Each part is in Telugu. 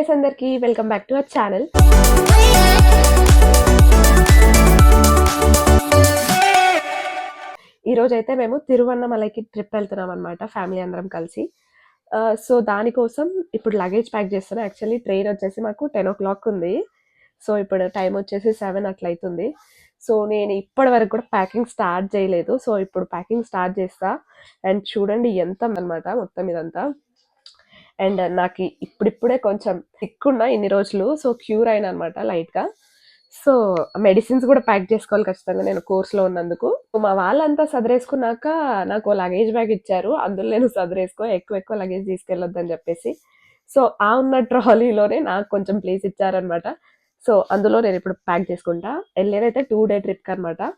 గైస్ అందరికి welcome back to our channel. ఈరోజు అయితే మేము తిరువన్నమలైకి ట్రిప్ వెళ్తున్నాం అనమాట, ఫ్యామిలీ అందరం కలిసి. సో దానికోసం ఇప్పుడు లగేజ్ ప్యాక్ చేస్తున్నాం. యాక్చువల్లీ ట్రైన్ వచ్చేసి మాకు 10 o'clock ఉంది. సో ఇప్పుడు టైం వచ్చేసి 7 అట్లా అవుతుంది. సో నేను ఇప్పటి వరకు కూడా ప్యాకింగ్ స్టార్ట్ చేయలేదు. సో ఇప్పుడు ప్యాకింగ్ స్టార్ట్ చేస్తా. అండ్ చూడండి ఎంత అనమాట మొత్తం ఇదంతా. అండ్ నాకు ఇప్పుడిప్పుడే కొంచెం సిక్కున్నా ఇన్ని రోజులు. సో క్యూర్ అయినా అనమాట లైట్గా. సో మెడిసిన్స్ కూడా ప్యాక్ చేసుకోవాలి ఖచ్చితంగా, నేను కోర్స్లో ఉన్నందుకు. మా వాళ్ళంతా సదరేసుకున్నాక నాకు లగేజ్ బ్యాగ్ ఇచ్చారు. అందులో నేను సదరేసుకో ఎక్కువ లగేజ్ తీసుకెళ్ళొద్దని చెప్పేసి. సో ఆ ఉన్న ట్రాలీలోనే నాకు కొంచెం ప్లేస్ ఇచ్చారనమాట. సో అందులో నేను ఇప్పుడు ప్యాక్ చేసుకుంటా. వెళ్ళేదైతే 2-day ట్రిప్ అనమాట.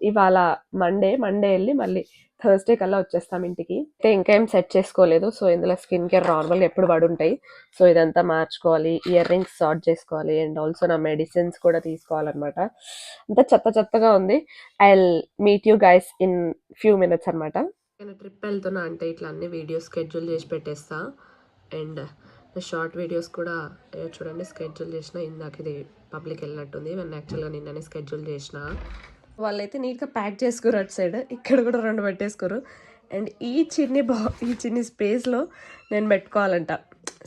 ఇవాళ మండే వెళ్ళి మళ్ళీ థర్స్డే కల్లా వచ్చేస్తాం ఇంటికి. అయితే ఇంకా ఏం సెట్ చేసుకోలేదు. సో ఇందులో స్కిన్ కేర్ నార్మల్గా ఎప్పుడు పడుంటాయి. సో ఇదంతా మార్చుకోవాలి, ఇయర్ రింగ్స్ సార్ట్ చేసుకోవాలి, అండ్ ఆల్సో నా మెడిసిన్స్ కూడా తీసుకోవాలన్నమాట. అంతా చెత్తగా ఉంది. I meet you guys in few minutes అనమాట. నేను ట్రిప్ వెళ్తున్నా అంటే ఇట్లా అన్ని వీడియోస్ స్కెడ్యూల్ చేసి పెట్టేస్తా. అండ్ షార్ట్ వీడియోస్ కూడా చూడండి స్కెడ్యూల్ చేసిన. ఇందాక ఇది పబ్లిక్ వెళ్ళినట్టుంది, నేను యాక్చువల్గా నిన్ననే స్కెడ్యూల్ చేసిన. వాళ్ళైతే నీట్గా ప్యాక్ చేసుకోరు అటు సైడ్, ఇక్కడ కూడా 2 పెట్టేసుకోరు. అండ్ ఈ చిన్ని స్పేస్లో నేను పెట్టుకోవాలంట.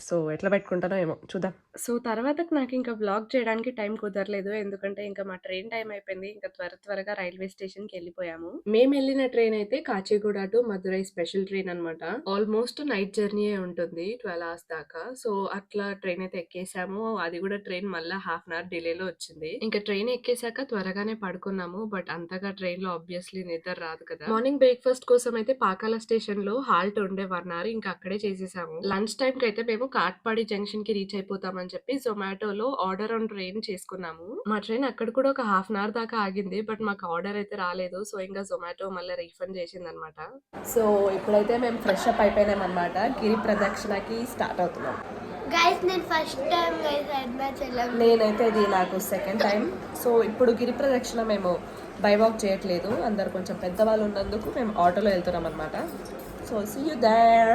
సో ఎట్లా పెట్టుకుంటానో ఏమో చూద్దాం. సో తర్వాత నాకు ఇంకా వ్లాగ్ చేయడానికి టైం కుదరలేదు, ఎందుకంటే ఇంకా మా ట్రైన్ టైం అయిపోయింది. ఇంకా త్వరగా రైల్వే స్టేషన్కి వెళ్ళిపోయాము. మేము వెళ్ళిన ట్రైన్ అయితే Kacheguda to Madurai special train అనమాట. ఆల్మోస్ట్ నైట్ జర్నీ ఉంటుంది, 12 hours దాకా. సో అట్లా ట్రైన్ అయితే ఎక్కేసాము. అది కూడా ట్రైన్ మళ్ళీ ½ an hour డిలేలో వచ్చింది. ఇంకా ట్రైన్ ఎక్కేసాక త్వరగానే పడుకున్నాము. బట్ అంతగా ట్రైన్ లో ఆబ్వియస్లీ నిద్ర రాదు కదా. మార్నింగ్ బ్రేక్ఫాస్ట్ కోసం అయితే పాకాల స్టేషన్ లో హాల్ట్ ఉండే 1 hour ఇంకా అక్కడే చేసేసాము. లంచ్ టైం కి అయితే మేము కాట్పాడి జంక్షన్ కి రీచ్ అయిపోతామని చెప్పి జొమాటోలో ఆర్డర్ ఆన్ ట్రైన్ చేసుకున్నాము. మా ట్రైన్ అక్కడ కూడా ఒక ½ an hour దాకా ఆగింది, బట్ మాకు ఆర్డర్ అయితే రాలేదు. సో ఇంకా జొమాటో మళ్ళీ రీఫండ్ చేసింది అనమాట. సో ఇప్పుడైతే మేము ఫ్రెష్ అప్ అయిపోయినాం అనమాట. గిరి ప్రదక్షిణకి స్టార్ట్ అవుతున్నాం. గైస్ నేను ఫస్ట్ టైం గైస్ అరుణాచలం. నేనైతే ఇది నాకు సెకండ్ టైం. సో ఇప్పుడు గిరి ప్రదక్షిణ మేము బై వాక్ చేయట్లేదు, అందరు కొంచెం పెద్దవాళ్ళు ఉన్నందుకు మేము ఆటోలో వెళ్తున్నాం అనమాట. So see you there.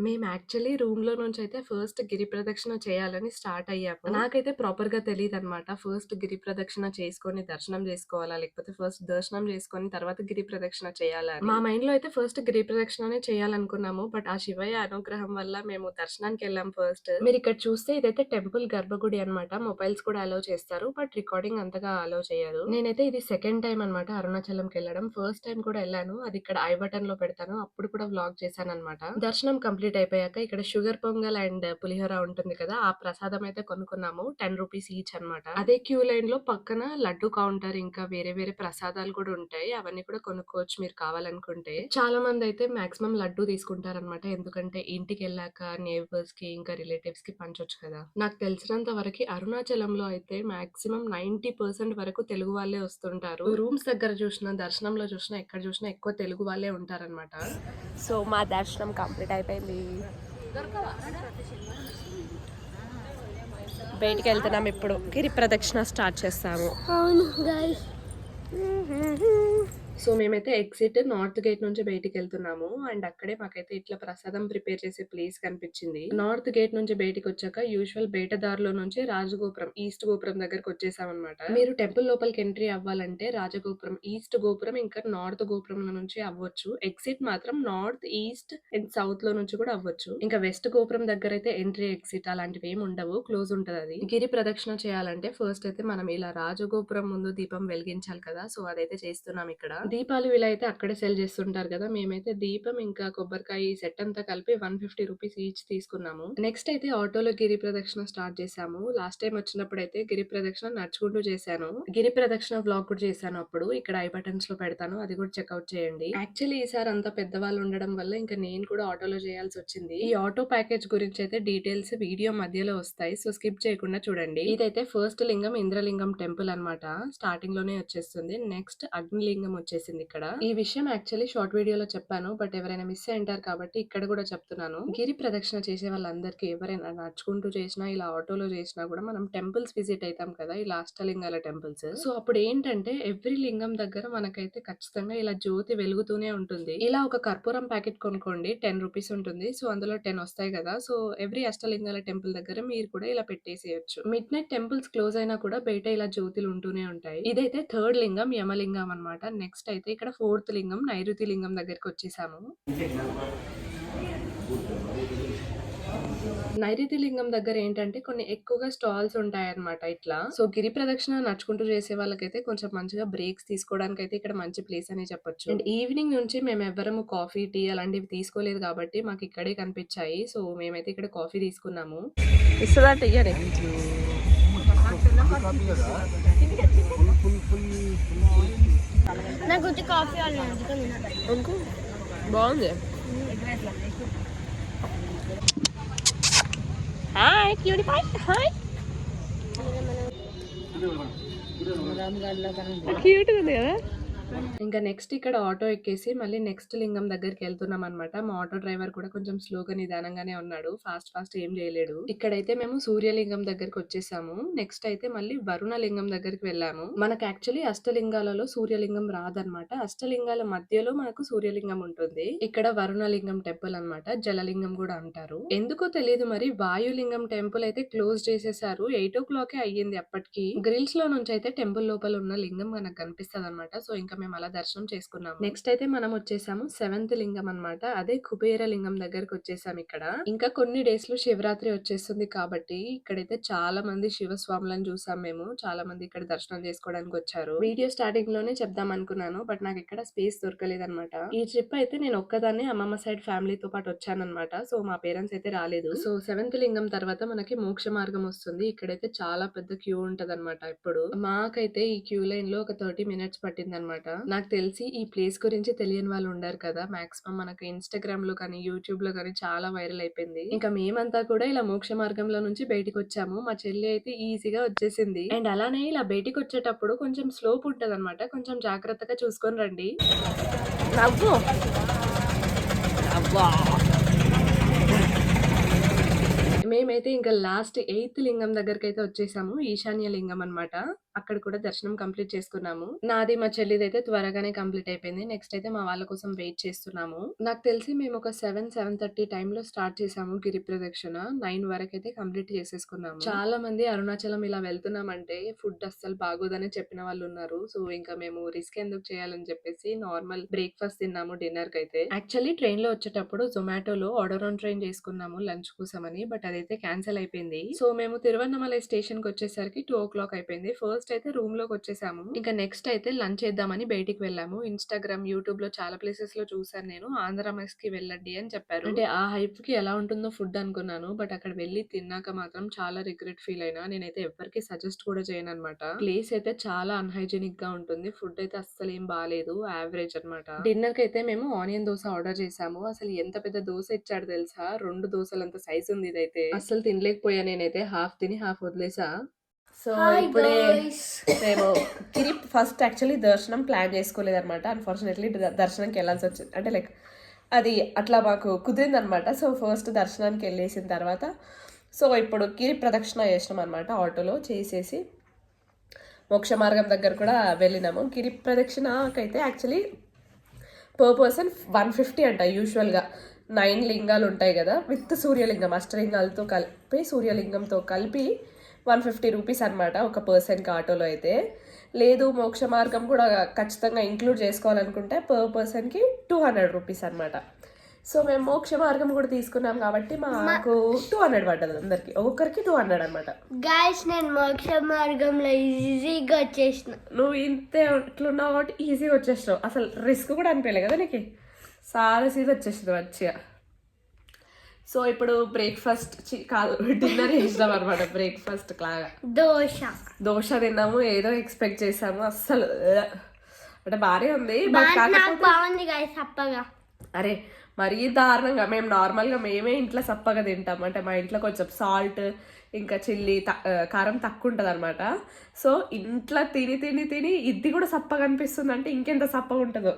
మేము యాక్చువల్లీ రూమ్ లో నుంచి అయితే ఫస్ట్ గిరి ప్రదక్షిణ చేయాలని స్టార్ట్ అయ్యాము. నాకైతే ప్రాపర్ గా తెలియదు అనమాట. ఫస్ట్ గిరి ప్రదక్షిణ చేసుకొని దర్శనం చేసుకోవాలా, లేకపోతే ఫస్ట్ దర్శనం చేసుకొని తర్వాత గిరి ప్రదక్షిణ చేయాలా. మా మైండ్ లో అయితే ఫస్ట్ గిరి ప్రదక్షిణనే చేయాలనుకున్నాము. బట్ ఆ శివయ్య అనుగ్రహం వల్ల మేము దర్శనానికి వెళ్ళాం ఫస్ట్. మీరు ఇక్కడ చూస్తే ఇదైతే టెంపుల్ గర్భగుడి అనమాట. మొబైల్స్ కూడా అలౌ చేస్తారు, బట్ రికార్డింగ్ అంతగా అలౌ చేయరు. నేనైతే ఇది సెకండ్ టైం అనమాట అరుణాచలంకి వెళ్ళడం. ఫస్ట్ టైం కూడా వెళ్ళాను, అది ఇక్కడ ఐ బటన్ లో పెడతాను, అప్పుడు కూడా వ్లాగ్ చేశాను అనమాట. దర్శనం కంప్లీట్ అయిపోయాక ఇక్కడ షుగర్ పొంగల్ అండ్ పులిహోర ఉంటుంది కదా, ఆ ప్రసాదం అయితే కొనుక్కున్నాము. 10 రూపీస్ ఈచ్ అనమాట. అదే క్యూ లైన్ లో పక్కన లడ్డు కౌంటర్ ఇంకా వేరే ప్రసాదాలు కూడా ఉంటాయి, అవన్నీ కూడా కొనుక్కోవచ్చు మీరు కావాలనుకుంటే. చాలా మంది అయితే మాక్సిమం లడ్డు తీసుకుంటారనమాట, ఎందుకంటే ఇంటికి వెళ్ళాక నేబర్స్ కి ఇంకా రిలేటివ్స్ కి పంచొచ్చు కదా. నాకు తెలిసినంత వరకు అరుణాచలంలో అయితే మాక్సిమం 90% వరకు తెలుగు వాళ్ళే వస్తుంటారు. రూమ్స్ దగ్గర చూసినా, దర్శనంలో చూసినా, ఎక్కడ చూసినా ఎక్కువ తెలుగు వాళ్ళే ఉంటారనమాట. సో మా దర్శనం కంప్లీట్ అయిపోయింది. బయటికి వెళ్తున్నాం ఇప్పుడు. గిరి ప్రదక్షిణ స్టార్ట్ చేస్తాము. అవును గైస్. సో మేమైతే ఎగ్జిట్ నార్త్ గేట్ నుంచి బయటికి వెళ్తున్నాము. అండ్ అక్కడే మాకైతే ఇట్లా ప్రసాదం ప్రిపేర్ చేసే ప్లేస్ కనిపించింది. నార్త్ గేట్ నుంచి బయటికి వచ్చాక యూజువల్ బయట దారిలో నుంచి రాజగోపురం ఈస్ట్ గోపురం దగ్గరకు వచ్చేసాం అనమాట. మీరు టెంపుల్ లోపలికి ఎంట్రీ అవ్వాలంటే రాజగోపురం ఈస్ట్ గోపురం ఇంకా నార్త్ గోపురం నుంచి అవ్వచ్చు. ఎగ్జిట్ మాత్రం నార్త్ ఈస్ట్ అండ్ సౌత్ లో నుంచి కూడా అవ్వచ్చు. ఇంకా వెస్ట్ గోపురం దగ్గర అయితే ఎంట్రీ ఎగ్జిట్ అలాంటివి ఏమి ఉండవు, క్లోజ్ ఉంటది అది. గిరి ప్రదక్షిణ చేయాలంటే ఫస్ట్ అయితే మనం ఇలా రాజగోపురం ముందు దీపం వెలిగించాలి కదా. సో అదైతే చేస్తున్నాం ఇక్కడ. దీపాలు వీళ్ళు అయితే అక్కడే సెల్ చేస్తుంటారు కదా. మేమైతే దీపం ఇంకా కొబ్బరికాయ ఈ సెట్ అంతా కలిపి 150 రూపీస్ ఈచ్ తీసుకున్నాము. నెక్స్ట్ అయితే ఆటోలో గిరి ప్రదక్షిణ స్టార్ట్ చేసాము. లాస్ట్ టైం వచ్చినప్పుడు అయితే గిరి ప్రదక్షిణ నడుచుకుంటూ చేశాను. గిరి ప్రదక్షిణ వ్లాగ్ కూడా చేశాను అప్పుడు, ఇక్కడ ఐ బటన్స్ లో పెడతాను, అది కూడా చెక్అవుట్ చేయండి. యాక్చువల్లీ ఈసారి అంతా పెద్దవాళ్ళు ఉండడం వల్ల ఇంకా నేను కూడా ఆటోలో చేయాల్సి వచ్చింది. ఈ ఆటో ప్యాకేజ్ గురించి అయితే డీటెయిల్స్ వీడియో మధ్యలో వస్తాయి, సో స్కిప్ చేయకుండా చూడండి. ఇదైతే ఫస్ట్ లింగం ఇంద్రలింగం టెంపుల్ అనమాట, స్టార్టింగ్ లోనే వచ్చేస్తుంది. నెక్స్ట్ అగ్నిలింగం వచ్చేసి వచ్చేసింది ఇక్కడ. ఈ విషయం యాక్చువల్లీ షార్ట్ వీడియోలో చెప్పాను, బట్ ఎవరైనా మిస్ అయింటారు కాబట్టి ఇక్కడ కూడా చెప్తున్నాను. గిరి ప్రదక్షిణ చేసే వాళ్ళందరికీ ఎవరైనా నడుచుకుంటూ చేసినా ఇలా ఆటోలో చేసినా కూడా మనం టెంపుల్స్ విజిట్ అవుతాం కదా, ఇలా అష్టలింగాల టెంపుల్స్. సో అప్పుడు ఏంటంటే ఎవ్రీ లింగం దగ్గర మనకైతే ఖచ్చితంగా ఇలా జ్యోతి వెలుగుతూనే ఉంటుంది. ఇలా ఒక కర్పూరం ప్యాకెట్ కొనుక్కోండి, 10 రూపీస్ ఉంటుంది. సో అందులో 10 వస్తాయి కదా. సో ఎవ్రీ అష్టలింగాల టెంపుల్ దగ్గర మీరు కూడా ఇలా పెట్టేసేయచ్చు. మిడ్ నైట్ టెంపుల్స్ క్లోజ్ అయినా కూడా బయట ఇలా జ్యోతులు ఉంటూనే ఉంటాయి. ఇదైతే థర్డ్ లింగం, యమలింగం అన్నమాట. నెక్స్ట్ అయితే ఇక్కడ ఫోర్త్ లింగం, నైరుతి లింగం దగ్గరికి వచ్చేసాము. నైరుతి లింగం దగ్గర ఏంటంటే కొన్ని ఎక్కువగా స్టాల్స్ ఉంటాయన్నమాట ఇట్లా. సో గిరి ప్రదక్షిణ నడుచుకుంటూ చేసే వాళ్ళకైతే కొంచెం మంచిగా బ్రేక్స్ తీసుకోవడానికి అయితే ఇక్కడ మంచి ప్లేస్ అని చెప్పొచ్చు. అండ్ ఈవినింగ్ నుంచి మేము ఎవ్వరము కాఫీ, టీ అలాంటివి తీసుకోలేదు కాబట్టి మాకు ఇక్కడే కనిపించాయి. సో మేమైతే ఇక్కడ కాఫీ తీసుకున్నాము. ఇస్తుందంటే ఇయ్యని నాకు వచ్చి కాఫీ బాగుంది. హాయ్ క్యూటీ పాయ్, హాయ్. క్యూట్ ఉంది కదా. ఇంకా నెక్స్ట్ ఇక్కడ ఆటో ఎక్కేసి మళ్ళీ నెక్స్ట్ లింగం దగ్గరికి వెళ్తున్నాం అనమాట. మా ఆటో డ్రైవర్ కూడా కొంచెం స్లోగా నిదానంగానే ఉన్నాడు, ఫాస్ట్ ఏం చేయలేడు. ఇక్కడైతే మేము సూర్యలింగం దగ్గరికి వచ్చేసాము. నెక్స్ట్ అయితే మళ్ళీ వరుణ లింగం దగ్గరికి వెళ్ళాము. మనకు యాక్చువల్లీ అష్టలింగాలలో సూర్యలింగం రాదనమాట. అష్టలింగాల మధ్యలో మనకు సూర్యలింగం ఉంటుంది. ఇక్కడ వరుణలింగం టెంపుల్ అన్నమాట, జలలింగం కూడా అంటారు. ఎందుకో తెలియదు మరి వాయులింగం టెంపుల్ అయితే క్లోజ్ చేసేసారు. 8 o'clock అయ్యింది అప్పటికి. గ్రిల్స్ లో నుంచి అయితే టెంపుల్ లోపల ఉన్న లింగం మనకు కనిపిస్తుంది అనమాట. సో ఇంకా మేము అలా దర్శనం చేసుకున్నాము. నెక్స్ట్ అయితే మనం వచ్చేసాము 7th లింగం అన్నమాట. అదే కుబేర లింగం దగ్గరకు వచ్చేసాము. ఇక్కడ ఇంకా కొన్ని డేస్ లో శివరాత్రి వచ్చేస్తుంది కాబట్టి ఇక్కడైతే చాలా మంది శివస్వాములను చూసాం మేము. చాలా మంది ఇక్కడ దర్శనం చేసుకోవడానికి వచ్చారు. వీడియో స్టార్టింగ్ లోనే చెప్దాం అనుకున్నాను, బట్ నాకు ఇక్కడ స్పేస్ దొరకలేదు అనమాట. ఈ ట్రిప్ అయితే నేను ఒక్కదాన్ని అమ్మమ్మ సైడ్ ఫ్యామిలీతో పాటు వచ్చానన్నమాట. సో మా పేరెంట్స్ అయితే రాలేదు. సో 7th లింగం తర్వాత మనకి మోక్ష మార్గం వస్తుంది. ఇక్కడైతే చాలా పెద్ద క్యూ ఉంటది అనమాట. ఇప్పుడు మాకైతే ఈ క్యూ లైన్ లో ఒక 30 minutes పట్టింది అనమాట. నాకు తెలిసి ఈ ప్లేస్ గురించి తెలియని వాళ్ళు ఉండారు కదా, మాక్సిమం మనకు ఇన్స్టాగ్రామ్ లో కానీ యూట్యూబ్ లో కానీ చాలా వైరల్ అయిపోయింది. ఇంకా మేమంతా కూడా ఇలా మోక్ష మార్గంలో నుంచి బయటికి వచ్చాము. మా చెల్లి అయితే ఈజీగా వచ్చేసింది. అండ్ అలానే ఇలా బయటికి వచ్చేటప్పుడు కొంచెం స్లోప్ ఉంటది అనమాట, కొంచెం జాగ్రత్తగా చూసుకొని రండి. నవ్వు అబ్బా. మేమైతే ఇంకా లాస్ట్ 8th లింగం దగ్గరికి అయితే వచ్చేసాము. ఈశాన్య లింగం అన్నమాట. అక్కడ కూడా దర్శనం కంప్లీట్ చేసుకున్నాము. నాది మా చెల్లిది అయితే త్వరగానే కంప్లీట్ అయిపోయింది. నెక్స్ట్ అయితే మా వాళ్ళ కోసం వెయిట్ చేస్తున్నాము. నాకు తెలిసి మేము ఒక 7:30 టైంలో స్టార్ట్ చేసాము గిరి ప్రదక్షిణ. 9 వరకు అయితే కంప్లీట్ చేసేసుకున్నాము. చాలా మంది అరుణాచలం ఇలా వెళ్తున్నామంటే ఫుడ్ అస్సలు బాగోదని చెప్పిన వాళ్ళు ఉన్నారు. సో ఇంకా మేము రిస్క్ ఎందుకు చేయాలని చెప్పేసి నార్మల్ బ్రేక్ఫాస్ట్ తిన్నాము డిన్నర్ కి అయితే. యాక్చువల్లీ ట్రైన్ లో వచ్చేటప్పుడు జొమాటోలో ఆర్డర్ ఆన్ ట్రైన్ చేసుకున్నాము లంచ్ కోసమని, బట్ అదైతే క్యాన్సిల్ అయిపోయింది. సో మేము తిరువన్నమలై స్టేషన్ కి వచ్చేసరికి 2 o'clock అయిపోయింది. ఫస్ట్ అయితే రూమ్ లోకి వచ్చేసాము. ఇంకా నెక్స్ట్ అయితే లంచ్ చేద్దామని బయటికి వెళ్ళాము. ఇన్స్టాగ్రామ్, యూట్యూబ్ లో చాలా ప్లేసెస్ లో చూసాను నేను. ఆంధ్ర మెస్ కి వెళ్ళండి అని చెప్పారు. అంటే ఆ హైప్ కి ఎలా ఉంటుందో ఫుడ్ అనుకున్నాను, బట్ అక్కడ వెళ్ళి తిన్నాక మాత్రం చాలా రిగ్రెట్ ఫీల్ అయినా. నేనైతే ఎవరికి సజెస్ట్ కూడా చేయను అనమాట. ప్లేస్ అయితే చాలా అన్హైజీనిక్ గా ఉంటుంది. ఫుడ్ అయితే అస్సలు ఏం బాగాలేదు, యావరేజ్ అనమాట. డిన్నర్ కి అయితే మేము ఆనియన్ దోశ ఆర్డర్ చేసాము. అసలు ఎంత పెద్ద దోశ ఇచ్చాడు తెలుసా, 2 దోశలంత సైజ్ ఉంది ఇదైతే. అస్సలు తినలేకపోయా నేనైతే. హాఫ్ తిని హాఫ్ వదిలేసా. సో ఇప్పుడే మేము గిరి ఫస్ట్ యాక్చువల్లీ దర్శనం ప్లాన్ చేసుకోలేదు అనమాట. అన్ఫార్చునేట్లీ దర్శనంకి వెళ్ళాల్సి వచ్చింది. అంటే లైక్ అది అట్లా మాకు కుదిరింది అనమాట. సో ఫస్ట్ దర్శనానికి వెళ్ళేసిన తర్వాత సో ఇప్పుడు గిరి ప్రదక్షిణ చేసినాం అనమాట. ఆటోలో చేసేసి మోక్ష మార్గం దగ్గర కూడా వెళ్ళినాము. గిరి ప్రదక్షిణకైతే యాక్చువల్లీ పర్ పర్సన్ 150 అంట. యూజువల్గా 9 లింగాలు ఉంటాయి కదా, విత్ సూర్యలింగం, అష్టలింగాలతో కలిపి సూర్యలింగంతో కలిపి 150 రూపీస్ అనమాట ఒక పర్సన్కి ఆటోలో అయితే. లేదు మోక్ష మార్గం కూడా ఖచ్చితంగా ఇంక్లూడ్ చేసుకోవాలనుకుంటే పర్ పర్సన్కి 200 రూపీస్ అనమాట. సో మేము మోక్ష మార్గం కూడా తీసుకున్నాం కాబట్టి మాకు 200 పడ్డది అందరికి, ఒక్కొక్కరికి 200 అనమాట. గాయస్ నేను మోక్ష మార్గంలో ఈజీగా వచ్చేసిన. నువ్వు ఇంతే ఇట్లున్నావు కాబట్టి ఈజీగా వచ్చేసినావు. అసలు రిస్క్ కూడా అనిపించలే కదా నీకు, చాలా సీజీ వచ్చేసింది మంచిగా. సో ఇప్పుడు బ్రేక్ఫాస్ట్ కాదు డిన్నర్ చేసినాం అనమాట. బ్రేక్ఫాస్ట్ లాగా దోశ తిన్నాము. ఏదో ఎక్స్పెక్ట్ చేసాము, అస్సలు అంటే బాగానే ఉంది. బాగుంది గాయస్ అప్పగా. అరే మరీ దారుణంగా మేము నార్మల్గా మేమే ఇంట్లో సప్పగా తింటాం. అంటే మా ఇంట్లో కొంచెం సాల్ట్ ఇంకా చిల్లీ కారం తక్కువ ఉంటుంది అనమాట. సో ఇంట్లో తిని తిని తిని ఇది కూడా సప్పగా అనిపిస్తుంది అంటే ఇంకెంత సప్పగా ఉంటుందో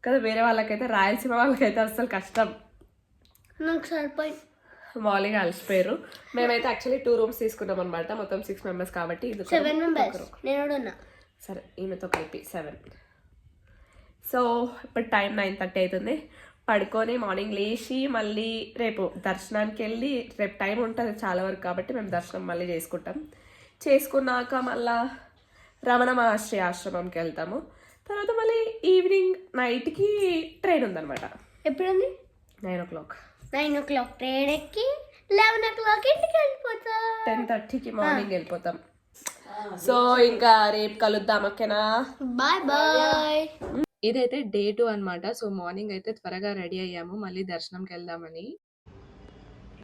కదా. వేరే వాళ్ళకైతే రాయలసీమ వాళ్ళకైతే అసలు కష్టం. నాకు సరిపోయింది. మార్నింగ్ అలసిపోయారు. మేమైతే యాక్చువల్లీ 2 రూమ్స్ తీసుకున్నాం అనమాట. మొత్తం 6 మెంబర్స్ కాబట్టి ఇది 7 మెంబర్స్ నేను కూడా ఉన్నా. సరే ఈమెతో కలిపి 7. సో ఇప్పుడు టైం 9:30 అవుతుంది. పడుకొని మార్నింగ్ లేచి మళ్ళీ రేపు దర్శనానికి వెళ్ళి రేపు టైం ఉంటుంది చాలా వరకు కాబట్టి మేము దర్శనం మళ్ళీ చేసుకున్నాక మళ్ళా రమణ మహర్షి ఆశ్రమంకి వెళ్తాము. తర్వాత మళ్ళీ ఈవినింగ్ నైట్కి ట్రైన్ ఉందన్నమాట. ఎప్పుడుంది? 9 o'clock. 9 o'clock ట్రైన్ ఎక్కి 11 o'clock ఇంటికి వెళ్ళిపోతా. 10:30కి మార్నింగ్ వెళ్ళిపోతాం. సో ఇంకా రేపు కలుద్దాం ఓకేనా. Bye bye. ఇదైతే డే 2 అనమాట. సో మార్నింగ్ అయితే త్వరగా రెడీ అయ్యాము మళ్ళీ దర్శనంకి వెళ్దామని.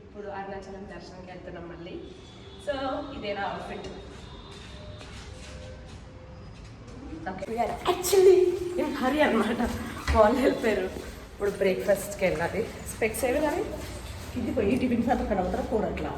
ఇప్పుడు అరుణాచలం దర్శనంకి వెళ్తున్నాం మళ్ళీ. సో ఇదే నా అవుట్ఫిట్. యాక్చువల్లీ నేను హరి అనమాట. వాళ్ళు వెళ్ళిపోయారు. ఇప్పుడు బ్రేక్ఫాస్ట్కి వెళ్ళాలి. స్పెక్స్ ఏవి కానీ ఇది పోయి టిఫిన్ సార్ అక్కడ అవుతారా కూరట్లా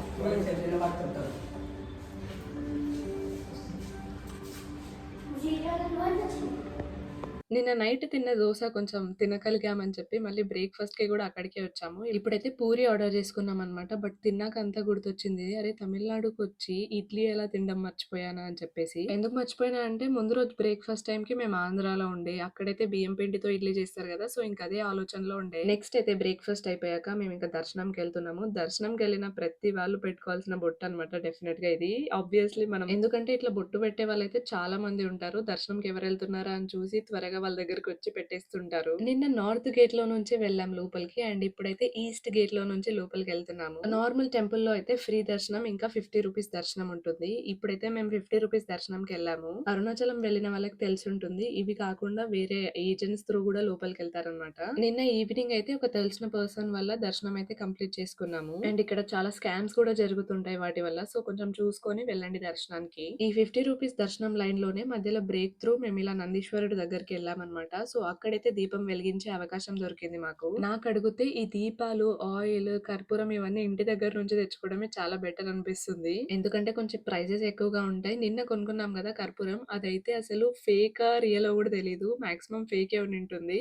నిన్న నైట్ తిన్న దోశ కొంచెం తినగలిగామని చెప్పి మళ్ళీ బ్రేక్ఫాస్ట్కి కూడా అక్కడికే వచ్చాము. ఇప్పుడైతే పూరి ఆర్డర్ చేసుకున్నాం అనమాట. బట్ తిన్నాక అంతా గుర్తొచ్చింది, అరే తమిళనాడుకి వచ్చి ఇడ్లీ ఎలా తినడం మర్చిపోయానా అని చెప్పేసి. ఎందుకు మర్చిపోయినా అంటే ముందు రోజు బ్రేక్ఫాస్ట్ టైంకి మేము ఆంధ్రాలో ఉండే, అక్కడైతే బియ్యం పిండితో ఇడ్లీ చేస్తారు కదా. సో ఇంకా అదే ఆలోచనలో ఉండే. నెక్స్ట్ అయితే బ్రేక్ఫాస్ట్ అయిపోయాక మేము ఇంకా దర్శనంకి వెళ్తున్నాము. దర్శనంకి వెళ్ళిన ప్రతి వాళ్ళు పెట్టుకోవాల్సిన బొట్టు అనమాట. డెఫినెట్ గా ఇది ఆబ్వియస్లీ మనం, ఎందుకంటే ఇట్లా బొట్టు పెట్టే వాళ్ళైతే చాలా మంది ఉంటారు. దర్శనంకి ఎవరు వెళ్తున్నారా అని చూసి త్వరగా వాళ్ళ దగ్గరికి వచ్చి పెట్టేస్తుంటారు. నిన్న నార్త్ గేట్ లో నుంచి వెళ్ళాం లోపలికి, అండ్ ఇప్పుడైతే ఈస్ట్ గేట్ లో నుంచి లోపలికి వెళ్తున్నాము. నార్మల్ టెంపుల్ లో అయితే ఫ్రీ దర్శనం ఇంకా 50 రూపీస్ దర్శనం ఉంటుంది. ఇప్పుడైతే మేము 50 రూపీస్ దర్శనంకి వెళ్ళాము. అరుణాచలం వెళ్ళిన వాళ్ళకి తెలిసి ఉంటుంది, ఇవి కాకుండా వేరే ఏజెంట్స్ త్రూ కూడా లోపలికి వెళ్తారనమాట. నిన్న ఈవినింగ్ అయితే ఒక తెలిసిన పర్సన్ వల్ల దర్శనం అయితే కంప్లీట్ చేసుకున్నాము. అండ్ ఇక్కడ చాలా స్కామ్స్ కూడా జరుగుతుంటాయి వాటి వల్ల. సో కొంచెం చూసుకొని వెళ్ళండి దర్శనానికి. ఈ 50 రూపీస్ దర్శనం లైన్ లోనే మధ్యలో బ్రేక్ త్రూ మేము ఇలా నందీశ్వరుడు దగ్గరికి వెళ్ళామన్నమాట. సో అక్కడైతే దీపం వెలిగించే అవకాశం దొరికింది మాకు. నాకు అడిగితే ఈ దీపాలు, ఆయిల్, కర్పూరం ఇవన్నీ ఇంటి దగ్గర నుంచి తెచ్చుకోవడమే చాలా బెటర్ అనిపిస్తుంది. ఎందుకంటే కొంచెం ప్రైజెస్ ఎక్కువగా ఉంటాయి. నిన్న కొనుక్కున్నాం కదా కర్పూరం, అదైతే అసలు ఫేకా రియల్ కూడా తెలీదు. మాక్సిమం ఫేకే ఉండి ఉంటుంది.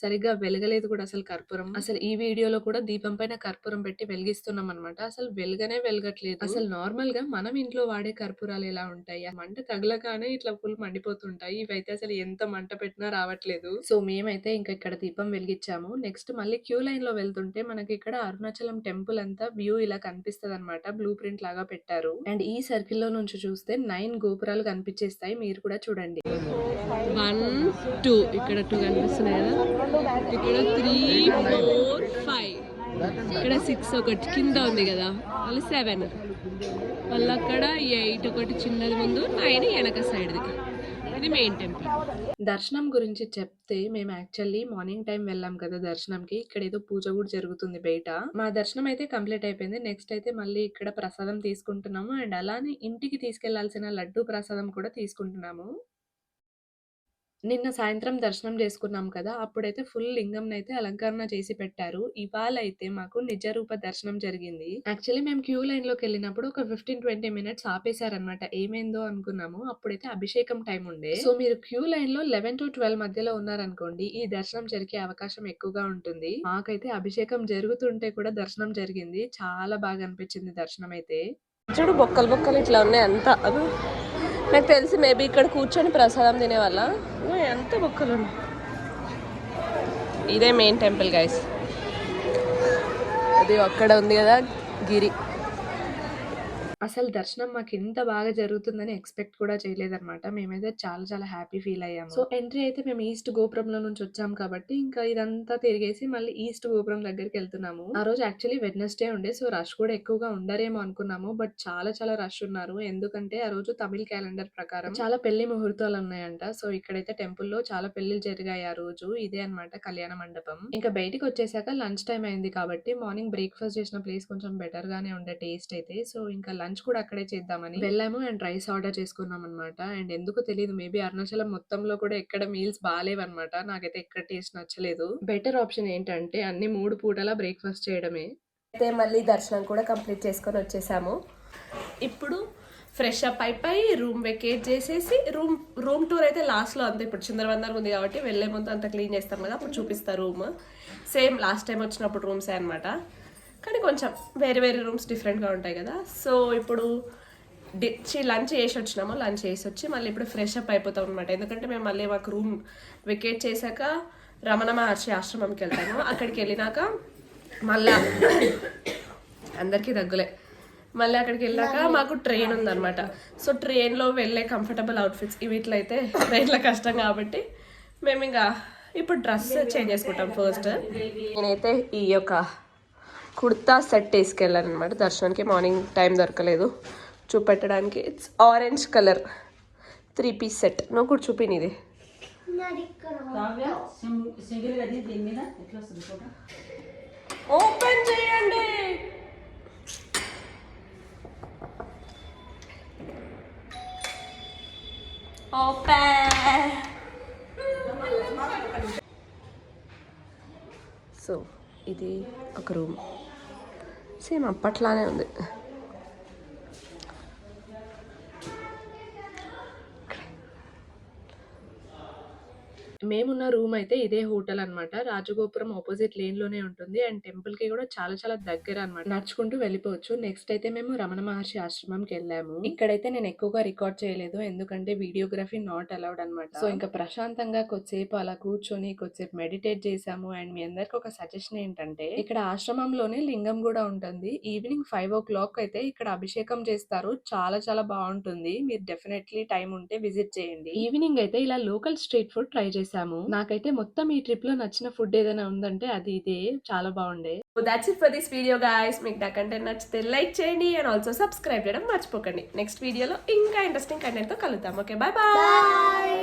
సరిగ్గా వెలగలేదు కూడా అసలు కర్పూరం. అసలు ఈ వీడియోలో కూడా దీపం పైన కర్పూరం పెట్టి వెలిగిస్తున్నాం అనమాట. అసలు వెలగనే వెలగట్లేదు. అసలు నార్మల్ గా మనం ఇంట్లో వాడే కర్పూరాలు ఎలా ఉంటాయి, ఆ మంట తగలగానే ఇట్లా ఫుల్ మండిపోతుంటాయి. ఇవైతే అసలు ఎంత మంట పెట్టినా రావట్లేదు. సో మేమైతే ఇంకా ఇక్కడ దీపం వెలిగించాము. నెక్స్ట్ మళ్ళీ క్యూ లైన్ లో వెళ్తుంటే మనకి ఇక్కడ అరుణాచలం టెంపుల్ అంతా వ్యూ ఇలా కనిపిస్తుంది అనమాట. బ్లూ ప్రింట్ లాగా పెట్టారు. అండ్ ఈ సర్కిల్ లో నుంచి చూస్తే 9 గోపురాలు కనిపించేస్తాయి. మీరు కూడా చూడండి. 1, 2 ఇక్కడ 2 కనిపిస్తున్నాయి కదా. ఇక్కడ 3, 4, 5 ఇక్కడ 6 ఒకటి కింద ఉంది కదా, మళ్ళీ 7 మళ్ళీ అక్కడ 8 ఒకటి చిన్నది ముందు, 9 వెనక సైడ్ది. ఇది మెయిన్ టెంపుల్. దర్శనం గురించి చెప్తే మేము యాక్చువల్లీ మార్నింగ్ టైం వెళ్ళాం కదా దర్శనంకి. ఇక్కడ ఏదో పూజ కూడా జరుగుతుంది బయట. మా దర్శనం అయితే కంప్లీట్ అయిపోయింది. నెక్స్ట్ అయితే మళ్ళీ ఇక్కడ ప్రసాదం తీసుకుంటున్నాము. అండ్ అలానే ఇంటికి తీసుకెళ్లాల్సిన లడ్డు ప్రసాదం కూడా తీసుకుంటున్నాము. నిన్న సాయంత్రం దర్శనం చేసుకున్నాం కదా, అప్పుడైతే ఫుల్ లింగంనైతే అలంకరణ చేసి పెట్టారు. ఇవాళ అయితే మాకు నిజ రూప దర్శనం జరిగింది. యాక్చువల్లీ మేము క్యూ లైన్ లోకి వెళ్ళినప్పుడు ఒక 15-20 మినిట్స్ ఆపేశారనమాట. ఏమైందో అనుకున్నాము. అప్పుడైతే అభిషేకం టైం ఉండే. సో మీరు క్యూ లైన్ లో 11 to 12 మధ్యలో ఉన్నారనుకోండి, ఈ దర్శనం జరిగే అవకాశం ఎక్కువగా ఉంటుంది. మాకైతే అభిషేకం జరుగుతుంటే కూడా దర్శనం జరిగింది. చాలా బాగా అనిపించింది దర్శనం అయితే. చూడు బొక్కలు బొక్కలు ఇట్లా ఉన్నాయి అంతా. అది నాకు తెలిసి మేబీ ఇక్కడ కూర్చొని ప్రసాదం తినేవాళ్ళ. ఎంత బొక్కలు ఉన్నాయి. ఇదే మెయిన్ టెంపుల్ గైస్. అది అక్కడ ఉంది కదా గిరి. అసలు దర్శనం మాకు ఇంత బాగా జరుగుతుందని ఎక్స్పెక్ట్ కూడా చేయలేదన్నమాట. మేమైతే చాలా చాలా హ్యాపీ ఫీల్ అయ్యాము. సో ఎంట్రీ అయితే మేము ఈస్ట్ గోపురంలో నుంచి వచ్చాం కాబట్టి ఇంకా ఇదంతా తిరిగేసి మళ్ళీ ఈస్ట్ గోపురం దగ్గరికి వెళ్తున్నాము. ఆ రోజు యాక్చువల్లీ వెడ్నెస్డే ఉండే, సో రష్ కూడా ఎక్కువగా ఉండరేమో అనుకున్నాము. బట్ చాలా చాలా రష్ ఉన్నారు. ఎందుకంటే ఆ రోజు తమిళ క్యాలెండర్ ప్రకారం చాలా పెళ్లి ముహూర్తాలు ఉన్నాయంట. సో ఇక్కడైతే టెంపుల్ లో చాలా పెళ్లిలు జరిగాయి ఆ రోజు. ఇదే అన్నమాట కళ్యాణ మండపం. ఇంకా బయటికి వచ్చేసాక లంచ్ టైం అయింది కాబట్టి మార్నింగ్ బ్రేక్ఫాస్ట్ చేసిన ప్లేస్ కొంచెం బెటర్ గానే ఉండే టేస్ట్ అయితే. సో ఇంకా లంచ్ లంచ్ కూడా అక్కడే చేద్దామని వెళ్ళాము అండ్ రైస్ ఆర్డర్ చేసుకున్నాం అనమాట. అండ్ ఎందుకో తెలియదు, మేబీ అరుణాచలం మొత్తంలో కూడా ఎక్కడ మీల్స్ బాగాలేవన్నమాట. నాకైతే ఎక్కడ టేస్ట్ నచ్చలేదు. బెటర్ ఆప్షన్ ఏంటంటే అన్ని 3 పూటలా బ్రేక్ఫాస్ట్ చేయడమే. అయితే మళ్ళీ దర్శనం కూడా కంప్లీట్ చేసుకొని వచ్చేసాము. ఇప్పుడు ఫ్రెష్ అప్ అయిపోయి రూమ్ వెకేట్ చేసేసి రూమ్ టూర్ అయితే లాస్ట్లో అంతా, ఇప్పుడు చిందరవందరగా ఉంది కాబట్టి వెళ్ళే ముందు అంతా క్లీన్ చేస్తాం కదా, అప్పుడు చూపిస్తారు రూమ్. సేమ్ లాస్ట్ టైం వచ్చినప్పుడు రూమ్సే అనమాట, కానీ కొంచెం వేరే వేరే రూమ్స్ డిఫరెంట్గా ఉంటాయి కదా. సో ఇప్పుడు లంచ్ చేసి వచ్చినాము. లంచ్ చేసి వచ్చి మళ్ళీ ఇప్పుడు ఫ్రెష్ అప్ అయిపోతాం అనమాట. ఎందుకంటే మేము మళ్ళీ మాకు రూమ్ వెకేట్ చేశాక రమణ మహర్షి ఆశ్రమంకి వెళ్తాము. అక్కడికి వెళ్ళినాక మళ్ళా అందరికీ దగ్గులే, మళ్ళీ అక్కడికి వెళ్ళాక మాకు ట్రైన్ ఉందన్నమాట. సో ట్రైన్లో వెళ్ళే కంఫర్టబుల్ అవుట్ఫిట్స్ వీటిలైతే ట్రైన్లో కష్టం కాబట్టి మేము ఇంకా ఇప్పుడు డ్రెస్ చేంజ్ చేసుకుంటాం ఫస్ట్. నేనైతే ఈ యొక్క కుర్తా సెట్ వేసుకెళ్ళాను అనమాట దర్శనానికి. మార్నింగ్ టైం దొరకలేదు చూపెట్టడానికి. It's orange colour 3 piece set. నువ్వు కూడా చూపిని ఇది. ఓపెన్ చేయండి. ఓపెన్. సో ఇది ఒక రూమ్, సేమ్ అప్పట్లానే ఉంది. మేమున్న రూమ్ అయితే ఇదే హోటల్ అనమాట. రాజగోపురం ఆపోజిట్ లేన్ లోనే ఉంటుంది అండ్ టెంపుల్ కి కూడా చాలా చాలా దగ్గర అనమాట. నడుచుకుంటూ వెళ్ళిపోవచ్చు. నెక్స్ట్ అయితే మేము రమణ మహర్షి ఆశ్రమంకి వెళ్ళాము. ఇక్కడైతే నేను ఎక్కువగా రికార్డ్ చేయలేదు, ఎందుకంటే వీడియోగ్రఫీ నాట్ అలౌడ్ అనమాట. సో ఇంకా ప్రశాంతంగా కొద్దిసేపు అలా కూర్చొని కొద్దిసేపు మెడిటేట్ చేసాము. అండ్ మీ అందరికి ఒక సజెషన్ ఏంటంటే, ఇక్కడ ఆశ్రమంలోనే లింగం కూడా ఉంటుంది. ఈవినింగ్ 5 o'clock అయితే ఇక్కడ అభిషేకం చేస్తారు. చాలా చాలా బాగుంటుంది. మీరు డెఫినెట్లీ టైం ఉంటే విజిట్ చేయండి. ఈవినింగ్ అయితే ఇలా లోకల్ స్ట్రీట్ ఫుడ్ ట్రై చేసాము. నాకైతే మొత్తం ఈ ట్రిప్ లో నచ్చిన ఫుడ్ ఏదైనా ఉందంటే అది ఇదే. చాలా బాగుండే. So that's it for this video guys. మీకు నా కంటెంట్ నచ్చితే లైక్ చేయండి అండ్ ఆల్సో సబ్స్క్రైబ్ చేయడం మర్చిపోకండి. నెక్స్ట్ వీడియోలో ఇంకా ఇంట్రెస్టింగ్ కంటెంట్ తో కలుద్దాం. Okay, bye bye.